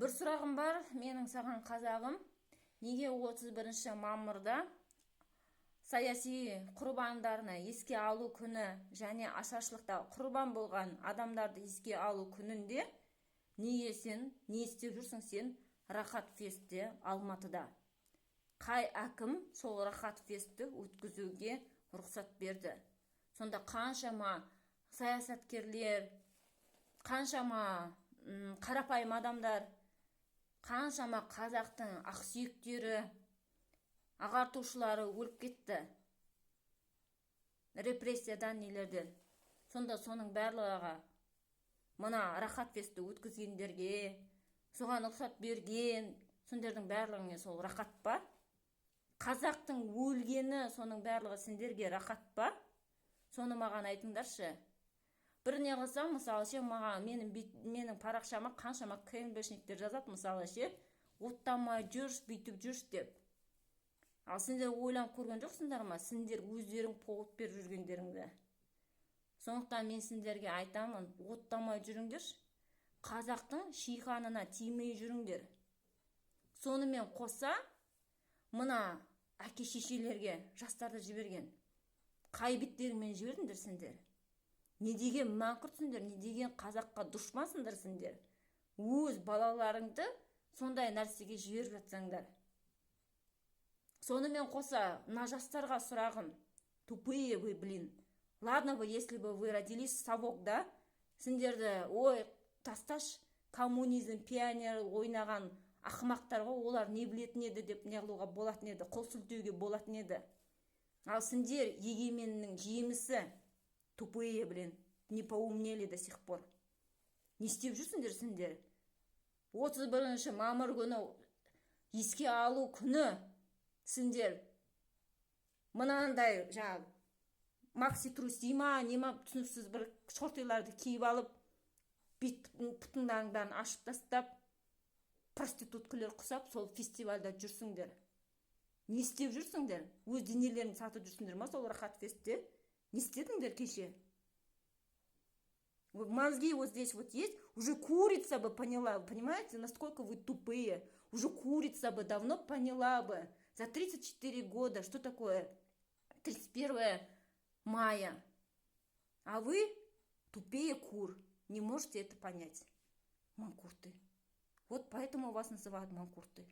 Бір сұрағым бар, менің саған қазағым. Неге 31 мамырда саяси құрбандарына еске алу күні және ашаршылықта құрбан болған адамдарды еске алу күнінде неге сен, не істеп жүрсің сен Рахат фестте Алматыда? Қай әкім сол Рахат фестті өткізуге рұқсат берді? Сонда қаншама саясаткерлер, қаншама қарапайым адамдар, қаншама қазақтың ақсүйектері, ағартушылары өліп кетті репрессиядан, нелерден. Сонда соның барлығы мына Рахат фесті өткізгендерге, соған рұқсат берген, сондердің барлығына сол рахат па? Қазақтың өлгені соның барлығы сендерге рахат па? Соны маған айтыңдаршы. Бір не қылсам, мысалы ше, менің парақшама қаншама КНБшниктер жазады, мысалы ше, оттамай жүрш, бүйтіп жүрш деп. Ал сендер ойланып көрген жоқсыңдар ма? Сендер өздерің повод беріп жүргендеріңді. Сондықтан мен сендерге айтамын, оттамай жүріңдер, қазақтың шиқанына тимей жүріңдер. Сонымен қоса, мына әке-шешелерге жастарды жіберген қай беттеріңмен жібердіңдер сендер? Не деген мәңкүртсіңдер, не деген қазаққа дұшпансыңдар сендер? Өз балаларыңды сондай нәрсеге жіберіп жатсаңдар. Сонымен қоса, мына жастарға сұрағым. Тупые вы, блин. Ладно бы, если бы вы родились в совок, да? Сендерді, ой, тасташ, коммунизм, пионер ойнаған ақымақтарға олар не білетін еді деп не қылуға болатын еді, қол сілтеуге болатын еді. Ал сендер егеменнің жемісі, тупые, блин, не поумнели до сих пор. Не істеп жүрсіңдер сендер? 31 мамыр күні еске алу күні сендер мынандай жаңағы макси труси ма, нема түсініксіз бір шортиларды киіп алып, бұтыңдарыңдан ашып тастап, проституткілер құсап, сол фестивальда жүрсіңдер. Не істеп жүрсіңдер? Өз денелерін сатып жүрсіңдер ма сол Рахат фестте? Не істедіңдер кеше? Мозги вот здесь вот есть, уже курица бы поняла, вы понимаете, насколько вы тупые. Уже курица бы давно поняла бы за 34 года, что такое 31 мая. А вы тупее кур, не можете это понять. Манкурты. Вот поэтому вас называют манкурты.